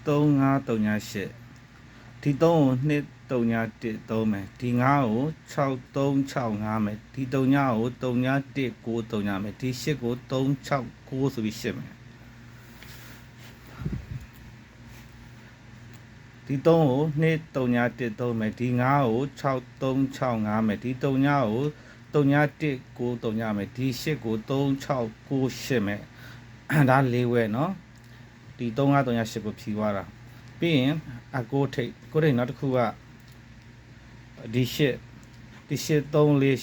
3 5 3 8ဒီ3ကို2 3 1 3မယ်ဒီ5ကို6 3 6 5မယ်ဒီ3ညကို3ည1 9 3ညမယ်ဒီ8ကို3 6 9ဆိုပြီး8မယ်ဒီ3ကို2 3ည1 3မယ်ဒီ5ကို6 3 6 5မယ်ဒီ3ညကို3ည1 9 3ညမယ်ဒီ8ကို3 6 9 8မယ်ဒါ၄ဝဲเนาะဒီ3 5 3 8ကိုဖြီးသွားတာပြီးရင်အကိုထိတ်နောက်တစ်ခုကဒီ83 4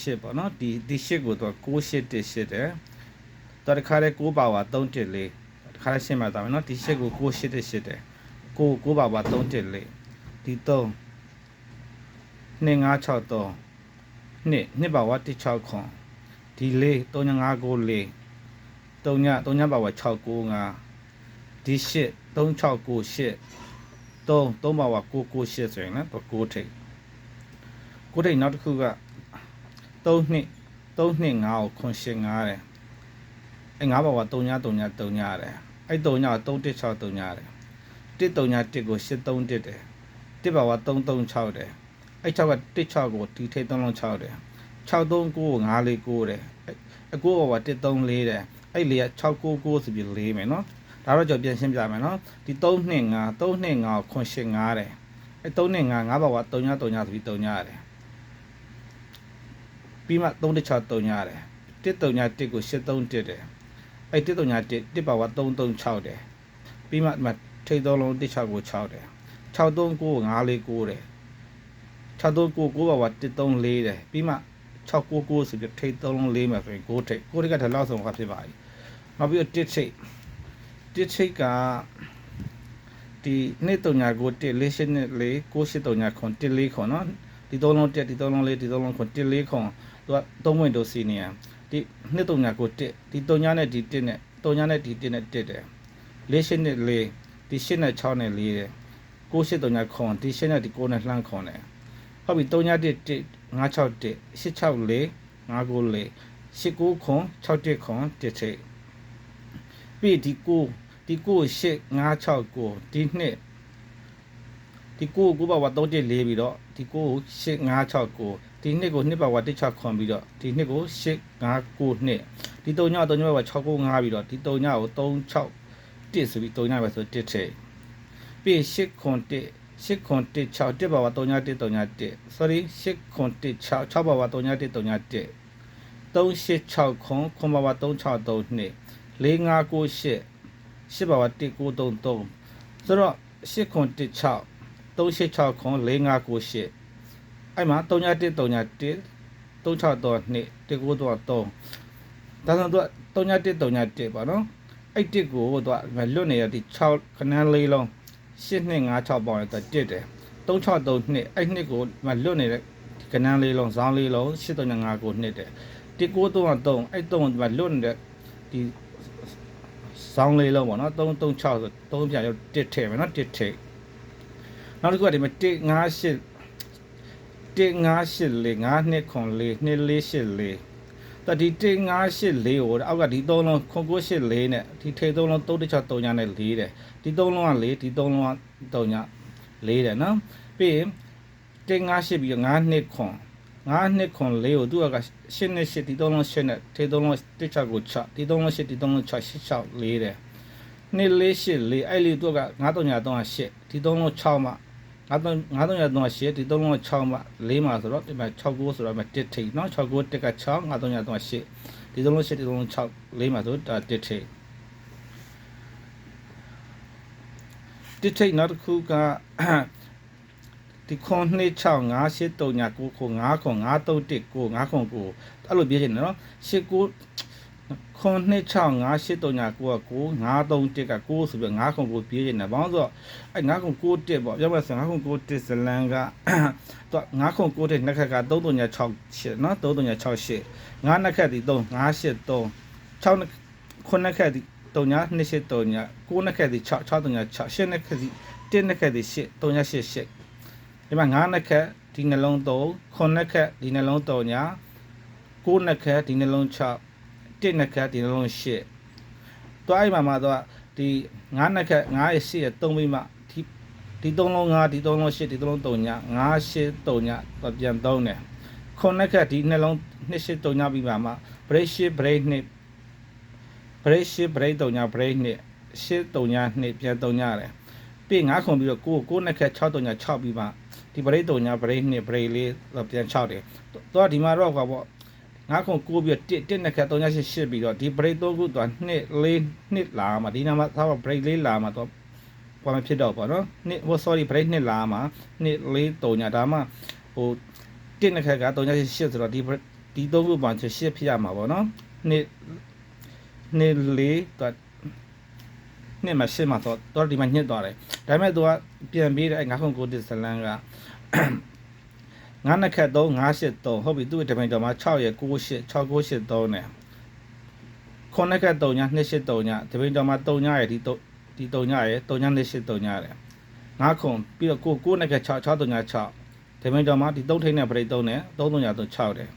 8ပေါ့နော်ဒီ8ကိုတော့6 8 1 8တယ်တော့တခါလဲ6ပါဝါ3 1 4တခါလဲရှင်းမှသားမယ်နော်ဒီ8ကို6 8 1 8တယ်6ပါဝါ3 1 4ဒီ3 2 5 6 3 2ပါဝါ1 6ခွန်ဒီ4 3 5 9 4 3ညပါဝါ6 9 5ဒီ8 3 6 9 8 3ပါဝါ9 9 8ဆိုရင်နော်တော့6ထိတ်နောက်တစ်ခုက3 2 5ကိုခွန်8 5တယ်အဲ5ပါဝါ3ည3ည3ညရတယ်အဲ3ည3 1 6 3ညရတယ်1 3ည1ကို8 3 1တယ်1ပါဝါ3 3 6တယ်အဲ6က1 6ကိုဒီထိတ်3လုံး6တယ်6 3 9ကို5 4 9တယ်အ9ပါဝါ1 3 4တယ်အဲ4က6 9 9ဆိုပြီး4မယ်နော်ဒါတော့ကျွန်တော်ပြန်ရှင်းပြမယ်နော်ဒီ3 2 5 3 2 5ကိုခွန်8 5တယ်အဲ3 2 5 5ပါဝါ3ည3ညဆိုပြီး3ညရတယ်ပြီးမှ3 1 6 3ညရတယ်1 3ည1ကို8 3 1တယ်အဲ1 3ည1ပါဝါ3 3 6တယ်ပြီးမှထိတ်3လုံး1 6ကို6တယ်6 3 9ကို5 4 9တယ်6 3 9 9ပါဝါ1 3 4တယ်ပြီးမှ6 9 9ဆိုပြီးထိတ်3လုံး4မှာဆိုရင်9ထိတ်9ထိတ်ကတည်းကလောက်ဆုံးကဖြစ်ပါပြီနောက်ပြီးတော့1ထိတ်ကဒီ2 3ည9 1 4 8 4 9 8 3ညခွန်1 4ခွန်နော်ဒီ3လုံး1ဒီ3လုံး4ဒီ3လုံးခွန်1 4ခွန်သူက3ဝင်တို့စီနေရဒီ2 3ည9 1ဒီ3ညနဲ့ဒီ1နဲ့3ညနဲ့ဒီ1နဲ့1တယ်4 8နဲ့4ဒီ8နဲ့6နဲ့4တယ်9 8 3ညခွန်ဒီ8နဲ့ဒီ9နဲ့လှမ်းခွန်တယ်ဟုတ်ပြီ3ည1 1 5 6 1 8 6 4 5 9 4 8 9ခွန်6 1ခွန်1ထိတ်ပြီးဒီ9 8 5 6 9ဒီ2ဒီ9ပါဝါ3 1 4ပြီးတော့ဒီ9 8 5 6 9ဒီ2ကို2ပါဝါ1 6ခွန်ပြီးတော့ဒီ2ကို8 5 9 2ဒီ3ညပါဝါ6 9 5ပြီးတော့ဒီ3ညကို3 6 1ဆိုပြီး3ညပဲဆို1ထိတ်ပြီး8ခွန်1 8ခွန်1 6 1ပါဝါ3ည1 3ည1 sorry 8ခွန်1 6 6ပါဝါ3ည1 3ည1 3 8 6ခွန်ပါဝါ3 6 3 2 4 5 9 8 8ပါဝါ1 9 3 3ဆိုတော့8ခွန်1 6 3 8 6ခွန်4 5 9 8အဲ့မှာ3ည1 3ည1 3 6 3 2 1 9 3 3ဒါဆိုတော့3ည1 3ည1ပါနော်အဲ့1ကိုသူကလွတ်နေရဒီ6ခဏန်းလေးလုံး8 2 5 6ပေါင်းတော့1တယ်3 6 3 2အဲ့2ကိုလွတ်နေတဲ့ခဏန်းလေးလုံးဇောင်းလေးလုံး8 3 5 9 2တယ်1 9 3 3အဲ့3ကိုလွတ်နေတဲ့ဒီဆောင်းလေးလုံးပေါ့နော်3 3 6ဆို3ပြန်ရောက်1ထဲမယ်နော်1ထဲနောက်တစ်ခုကဒီမှာ1 5 8 1 5 8 4 5 2ခွန်4 2 4 8 4တဒီ1 5 8 4ကိုအောက်ကဒီ3လုံးခွန်9 8 4နဲ့ဒီထိတ်3လုံး3 1 6 3ညနဲ့4တယ်ဒီ3လုံးက4ဒီ3လုံးက3ည4တယ်နော်ပြီးရင်1 5 8ပြီး5 2ခွန်5 2ခွန်4ကိုသူက8နဲ့8ဒီ3လုံး8နဲ့ထိတ်3လုံး1 6ကို6ဒီ3လုံး8ဒီ3လုံး6 8 6 4တယ်2 4 8 4အဲ့လေသူက9 3ည3 8ဒီ3လုံး6မှ9 3ည3 8ဒီ3လုံး6မှ4မှာဆိုတော့ဒီမှာ6 9ဆိုတော့1ထိတ်เนาะ6 9 1က6 9 3ည3 8ဒီ3လုံး8ဒီ3လုံး6 4မှာဆိုဒါ1ထိတ်ထိတ်နောက်တစ်ခုကဒီခွန်2 6 5 8 3ည9ခွန်5ခွန်5 3 1 9 5ခွန်9အဲ့လိုပြောချင်တယ်เนาะ8 9ခွန်2 6 5 8 3ည9က9 5 3 1က9ဆိုပြီး5ခွန်9ပြေးနေတာဘာလို့ဆိုတော့အဲ့5ခွန်9 1ပေါ့ပြောမှဆို5ခွန်9 1ဇလန်ကသူ5ခွန်9တဲ့နှစ်ခက်က3 3ည6 8เนาะ3 3ည6 8 5နှစ်ခက်ဒီ3 5 8 3 6ခွန်နှစ်ခက်ဒီ3ည2 8 3ည9နှစ်ခက်ဒီ6 6 3ည6 8နှစ်ခက်ဒီ1နှစ်ခက်ဒီ8 3ည8 8ဒီမှာ9နှစ်ခက်ဒီနှလုံး3ခွန်နှစ်ခက်ဒီနှလုံး3ည9နှစ်ခက်ဒီနှလုံး6 1နှစ်ခက်ဒီနှလုံး8တွားအိမ်မှာတော့ဒီ9နှစ်ခက်9ရဲ့8ရဲ့3ပြီးမှဒီ ဒီ3လုံး5ဒီ3လုံး8ဒီ3လုံး3ည9 8 3ညတော့ပြန်3တယ်ခုနှစ်ခက်ဒီနှလုံး2 8 3ညပြီးပါမှာ break 8 break 2 break 8 break 3ည break 2 8 3ည2ပြန်3ညတယ်ပြီး9ခုပြီးတော့9နှစ်ခက်6 3ည6ပြီးပါဒီ break 3ည break 2 break 4တော့ပြန်6တယ်တော့ဒီမှာတော့ဟောပေါ့9ခု9ပြီးတော့1နှစ်ခက်3ည8 8ပြီးတော့ဒီ break 3ခုတော့2 4နှစ်လာမှာဒီနာမှာသာ break 4လာမှာတော့ဘာမှဖြစ်တော့ပေါ့နော်နှစ်ဟို sorry break 2လာမှာ2 4 3ညဒါမှဟို1နှစ်ခက်က3ည8 8ဆိုတော့ဒီ3ခုပါ8ဖြစ်ရမှာပေါ့နော်နှစ်4တော့နှစ်မှာ8မှာတော့ဒီမှာညှစ်သွားတယ်ဒါပေမဲ့သူကပြန်ပြီးတဲ့9ခု9တစ်ဇလန်းက9နှစ်ခက်3 5 8 3ဟုတ်ပြီသူ့တပိန်တော်မှာ6ရယ်9 8 6 9 8 3နဲ့9နှစ်ခက်3ည2 8 3ညတပိန်တော်မှာ3ညရယ်ဒီ3ညရယ်3ည2 8 3ညရတယ်9ခုပြီးတော့9နှစ်ခက်6 6 3ည6တပိန်တော်မှာဒီ3ထိန်းနဲ့ပရိတ်3နဲ့3 3ည3 6တယ်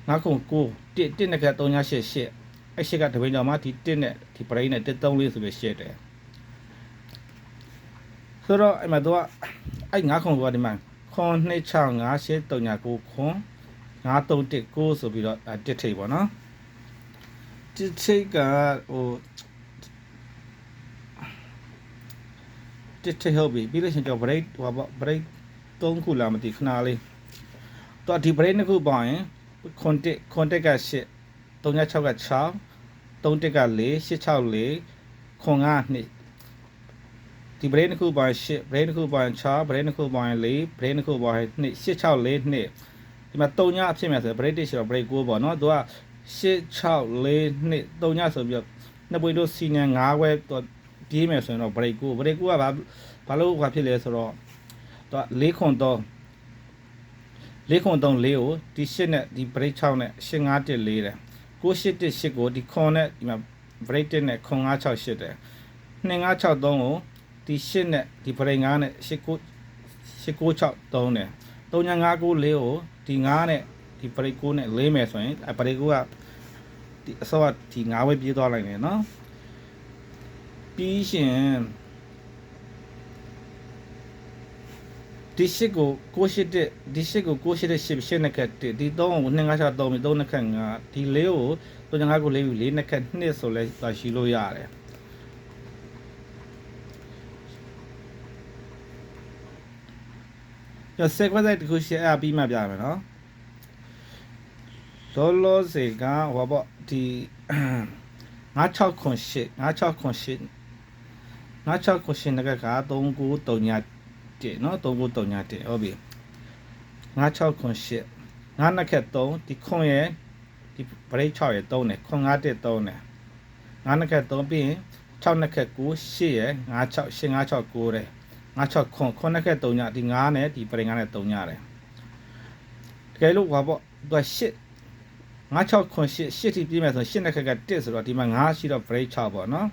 9ခု9 1နှစ်ခက်3ည8 8အဲ့ရှိကတပိန်တော်မှာဒီ1နဲ့ဒီပရိတ်နဲ့1 3 4ဆိုပြီးရှင်းတယ်ဆိုတော့အဲ့မှာသူကအဲ့9ခုကဒီမှာခွန်2 6 5 8 3ည9ခွန်9 3 1 9ဆိုပြီးတော့တစ်ထိပ်ပေါ့နော်တစ်ထိပ်ကဟိုတစ်ထိပ်ဟုတ်ပြီပြီးလို့ရှိရင်ကျွန်တော် break ဟိုပေါ့ break 3ခုလာမသိခဏလေးတော့ဒီ break 2ခုပေါင်းရင်ခွန်1က8 3ည6က6 3 1က4 8 6 4ခွန်9 2ဒီ break တစ်ခုပေါင်း8 break တစ်ခုပေါင်း6 break တစ်ခုပေါင်း4 break တစ်ခုပေါင်း2 8 6 4 2ဒီမှာ3ညအဖြစ်မဲ့ဆို break 1ဆိုတော့ break 9ပေါ့နော်သူက8 6 4 2 3ညဆိုပြီးတော့နှစ်ပွင့်တို့စီနံ9ခွဲတော့ပြေးမယ်ဆိုရင်တော့ break 9 break 9ကဘာလို့ဟောဖြစ်လဲဆိုတော့သူက4ခွန်3 4ခွန်3 4ကိုဒီ8နဲ့ဒီ break 6နဲ့8 5 1 4တယ်9 8 1 8ကိုဒီခွန်နဲ့ဒီမှာ break 1နဲ့ခွန်5 6 8တယ်2 5 6 3ကိုဒီ8နဲ့ဒီ break 9နဲ့8 9 6 3နဲ့3ည5 9 4ကိုဒီ9နဲ့ဒီ break 9နဲ့4မယ်ဆိုရင်break 9ကဒီအစောကဒီ9ဝဲပြေးသွားလိုက်တယ်နော်ပြီးရှင်ဒီ8ကို981ဒီ8ကို981 8နှစ်ခက်1ဒီ3ကို2 5 6 3ပြီး3နှစ်ခက်5ဒီ4ကို3ည5ကို4ပြီး4နှစ်ခက်2ဆိုလဲရှိလို့ရတယ်ရစက်ခွက်ဆိုင်တခုရှယ်အပြီးမှပြမယ်နော်လောလောဆယ်ကဟောပေါ့ဒီ96ခွန်8 96ခွန်8 96ခွန်8နက3939ည1နော်3939ည1ဟုတ်ပြီ96ခွန်8 9နှစ်ခက်3ဒီခွန်ရဲ့ဒီ break 6ရဲ့3နဲ့ခွန်9 1 3နဲ့9နှစ်ခက်3ပြီးရင်6နှစ်ခက်9 8ရဲ့56 8 5 6 9တဲ့96ခွန်9ခက်3ညဒီ9နဲ့ဒီပရိ9နဲ့3ညတယ်တကယ်လို့ဟောပေါ့သူက8 96ခွန်8 8ထိပြည့်မယ်ဆို8နှစ်ခက်က1ဆိုတော့ဒီမှာ9ရှိတော့ break 6ပေါ့နော်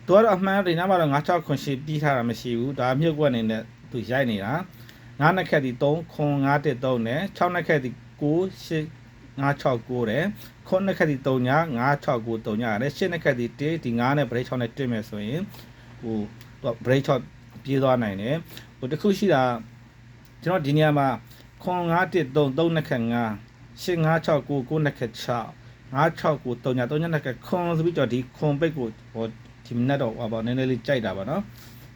သူကတော့အမှန်ဒီနားမှာတော့96ခွန်8ပြီးထားတာမရှိဘူးဒါမြုပ်ကွက်နေနဲ့သူရိုက်နေတာ9နှစ်ခက်ဒီ3ခွန်9 1 3နဲ့6နှစ်ခက်ဒီ9 8 5 6 9တယ်ခွန်နှစ်ခက်ဒီ3ည9 6 9 3ညရတယ်8နှစ်ခက်ဒီ1ဒီ9နဲ့ break 6နဲ့တွေ့မယ်ဆိုရင်ဟိုသူက break 6ပြေးသွားနိုင်တယ်ဟိုတခုရှိတာကျွန်တော်ဒီနေရာမှာခွန်9 1 3 3နှစ်ခက်5 8 5 6 9 9နှစ်ခက်6 5 6 9 3ည3ညနှစ်ခက်ခွန်ဆိုပြီးတော့ဒီခွန်ပိတ်ကိုဟိုဒီမနေ့တော့ဟောပေါ့နည်းနည်းလေးကြိုက်တာပါနော်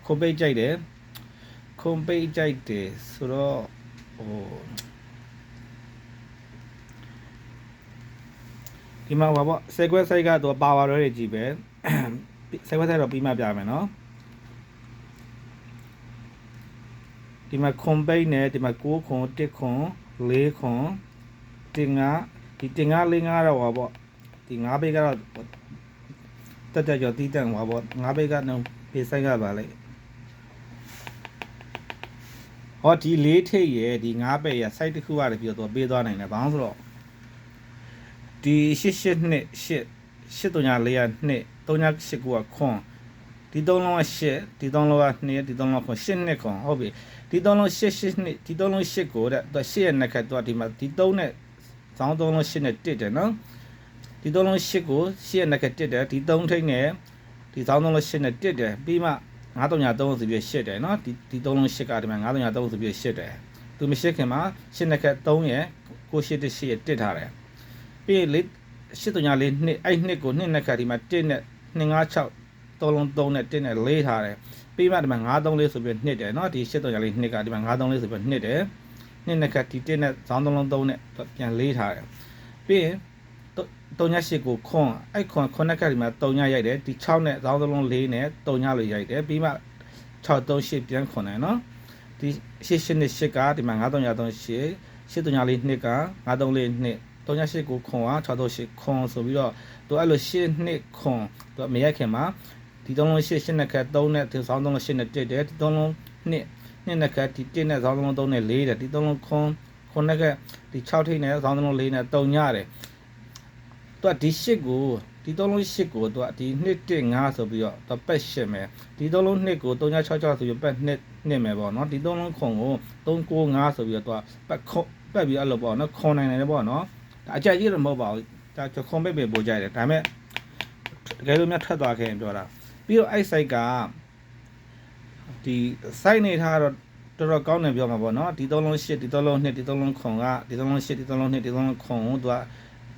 ခွန်ပိတ်ကြိုက်တယ်ခွန်ပိတ်ကြိုက်တယ်ဆိုတော့ဟိုဒီမှာဟောပေါ့ဆယ်ခွက်ဆိုင်ကတော့ပါဝါတွေကြီးပဲဆယ်ခွက်ဆိုင်တော့ပြီးမှပြမယ်နော်ဒီမှာခွန်ပိတ်နဲ့ဒီမှာ9ခွန်1ခွန်4ခွန်တင်ငါဒီတင်ငါ4 5တော့ဟောပေါ့ဒီ9ပိတ်ကတော့တက်ကြော်တီးတန့်ဟောပေါ့9ပိတ်ကတော့ဖေးဆိုင်ကပါလေဟောဒီ4ထိပ်ရယ်ဒီ9ပိတ်ရ site တစ်ခုရတယ်ပြီးတော့ပေးသွားနိုင်တယ်ဘာလို့ဆိုတော့ဒီ88နှစ်8 8 3ည4ရ2 3ည8 9ကခွန်ဒီ3လုံးက8ဒီ3လုံးက2ဒီ3လုံးက8နှစ်ခွန်ဟုတ်ပြီဒီ3လုံး8 8နှစ်ဒီ3လုံး8ကိုတဲ့သူ8ရဲ့နှစ်ခက်သူကဒီမှာဒီ3နဲ့ဇောင်း3လုံး8နဲ့1တယ်နော်ဒီ3လုံး8ကို8ရဲ့နှစ်ခက်1တယ်ဒီ3ထိပ်နဲ့ဒီဇောင်း3လုံး8နဲ့1တယ်ပြီးမှ 933ဆိုပြီးရှစ်တယ်နော်ဒီ3လုံးရှစ်ကဒီမှာ933ဆိုပြီးရှစ်တယ်သူမရှစ်ခင်မှာရှစ်နှစ်ခက်3ရယ်ကိုရှစ်တစ်ရှစ်ရတစ်ထားတယ်ပြီးရင်834နှစ်အဲ့နှစ်ကိုနှစ်နှစ်ခက်ဒီမှာ1နဲ့256 3လုံး3နဲ့1နဲ့4ထားတယ်ပြီးမှဒီမှာ934ဆိုပြီးနှစ်တယ်နော်ဒီ834နှစ်ကဒီမှာ934ဆိုပြီးနှစ်တယ်နှစ်နှစ်ခက်ဒီ1နဲ့ဇောင်း3လုံး3နဲ့ပြန်4ထားတယ်ပြီးရင်38ကိုခွန်အဲ့ခွန်9ခက်ဒီမှာ3ညရိုက်တယ်ဒီ6နဲ့ဇောင်း3လုံး4နဲ့3ညလို့ရိုက်တယ်ပြီးမှ638ပြန်ခွန်တယ်နော်ဒီ88နှစ်8ကဒီမှာ9338 834နှစ်က934နှစ်38ကိုခွန်က638ခွန်ဆိုပြီးတော့သူအဲ့လို8နှစ်ခွန်သူမရိုက်ခင်မှာဒီ3လုံး8နှစ်ခက်3နဲ့ဒီဇောင်း3လုံး8နဲ့တက်တယ်ဒီ3လုံးနှစ်နှစ်ခက်ဒီ1နဲ့ဇောင်း3လုံး3နဲ့4တယ်ဒီ3လုံးခွန်9ခက်ဒီ6ထိပ်နဲ့ဇောင်း3လုံး4နဲ့3ညတယ်သူကဒီ8ကိုဒီ3လုံး8ကိုသူကဒီ215ဆိုပြီးတော့သူပက်8မယ်ဒီ3လုံး2ကို366ဆိုပြီးပက်2မယ်ပေါ့နော်ဒီ3လုံးခွန်ကို395ဆိုပြီးတော့သူကပက်ပြီးအဲ့လိုပေါ့နော်ခွန်နိုင်တယ်ပေါ့နော်ဒါအကြိုက်ကြီးတော့မဟုတ်ပါဘူးဒါခွန်ပက်ပဲပို့ကြတယ်ဒါပေမဲ့တကယ်လို့များထွက်သွားခဲ့ရင်ပြောတာပြီးတော့အဲ့ site ကဒီ site နေထားတော့တော်တော်ကောင်းတယ်ပြောမှာပေါ့နော်ဒီ3လုံး8ဒီ3လုံး2ဒီ3လုံးခွန်ကဒီ3လုံး8ဒီ3လုံး2ဒီ3လုံးခွန်ကိုသူက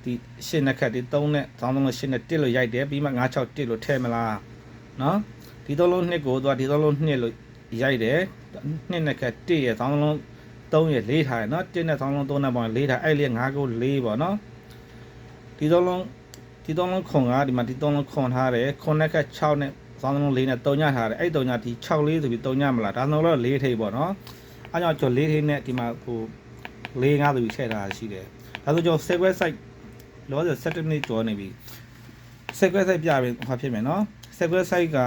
ဒီ8နှစ်ခက်ဒီ3နဲ့ဇောင်း3လုံး8နဲ့1လို့ရိုက်တယ်ပြီးမှ961လို့ထည့်မလားနော်ဒီ3လုံး2ကိုသူကဒီ3လုံး2လို့ရိုက်တယ်2နှစ်ခက်1ရဲ့ဇောင်း3လုံး3ရဲ့4ထားတယ်နော်1နဲ့ဇောင်းလုံး3နဲ့ပေါင်း4ထားအဲ့လေး9ကို4ပေါ့နော်ဒီ3လုံးခွန်ကဒီမှာဒီ3လုံးခွန်ထားတယ်ခွန်နှစ်ခက်6နဲ့ဇောင်း3လုံး4နဲ့3ညထားတယ်အဲ့3ညဒီ6လေးဆိုပြီး3ညမလားဒါဆိုတော့4ထိပ်ပေါ့နော်အဲ့ကြောင့်ကျွန်တော်4ထိပ်နဲ့ဒီမှာဟို4 5ဆိုပြီးထည့်ထားတာရှိတယ်ဒါဆိုကျွန်တော် sequence site လောဆယ်7 minute ကျော်နေပြီ sequence site ပြပြီးဟောဖြစ်မယ်နော် sequence site က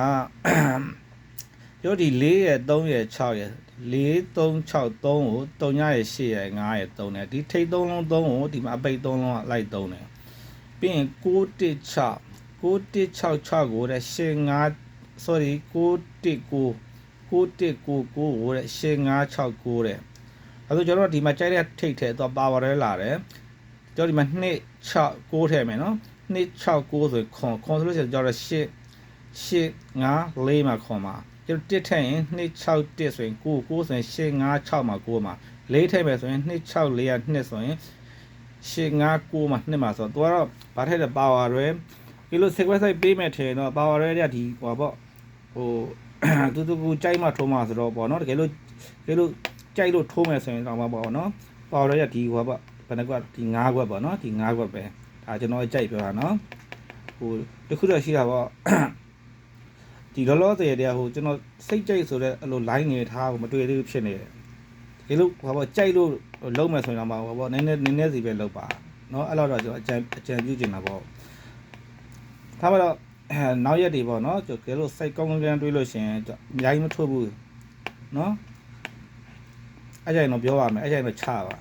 ပြောဒီ4ရဲ့3ရဲ့6ရဲ့4363ကို3ညရဲ့8ရဲ့5ရဲ့3နဲ့ဒီထိပ်3လုံး3ကိုဒီမှာအပိတ်3လုံးကလိုက်3တယ်ပြီးရင်916 9166ကိုတဲ့85 sorry 919 9199ကိုတဲ့8569တဲ့အဲဆိုကျွန်တော်ဒီမှာကြိုက်တဲ့ထိပ်ထဲတော့ပါဝါရဲလာတယ်ကျွန်တော်ဒီမှာ269ထည့်မယ်နော်269ဆိုခွန်ဆိုလို့ရှိရင်ကျွန်တော်854မှာခွန်မှာကျွန်တော်တစ်ထည့်ရင်261ဆိုရင်9ဆိုရင်856မှာ9မှာ4ထည့်မယ်ဆိုရင်264က2ဆိုရင်859မှာ2မှာဆိုတော့သူကတော့ဗာထည့်တဲ့ပါဝါရဲဒီလို sequence site ပေးမယ်ထင်တော့ power array ကဒီဟိုပေါ့ဟိုတူကူကြိုက်မှထိုးမှဆိုတော့ပေါ့နော်တကယ်လို့ကြိုက်လို့ထိုးမယ်ဆိုရင်တော့မှာပေါ့နော် power array ကဒီဟိုပေါ့ဘယ်နှကွက်ဒီ9ကွက်ပေါ့နော်ဒီ9ကွက်ပဲဒါကျွန်တော်ကြိုက်ပြောတာနော်ဟိုတခုတော့ရှိတာပေါ့ဒီလောလောဆယ်တည်းဟိုကျွန်တော်စိတ်ကြိုက်ဆိုတဲ့အဲ့လို line နေထားကိုမတွေ့သေးဘူးဖြစ်နေတယ်တကယ်လို့ဟိုပေါ့ကြိုက်လို့လုံးမယ်ဆိုရင်တော့မှာဟိုပေါ့နည်းနည်းစီပဲလုံးပါနော်အဲ့တော့ကျွန်တော်အကြံပြုချင်တာပေါ့ထားပါတော့နောက်ရက်တွေပေါ့နော်ကျွန်တော်ကဲလို့ site ကောင်းပြန်တွေးလို့ရှင်အများကြီးမထုတ်ဘူးနော်အဲ့ကြရင်တော့ပြောပါမယ်အဲ့ကြရင်တော့ချပါ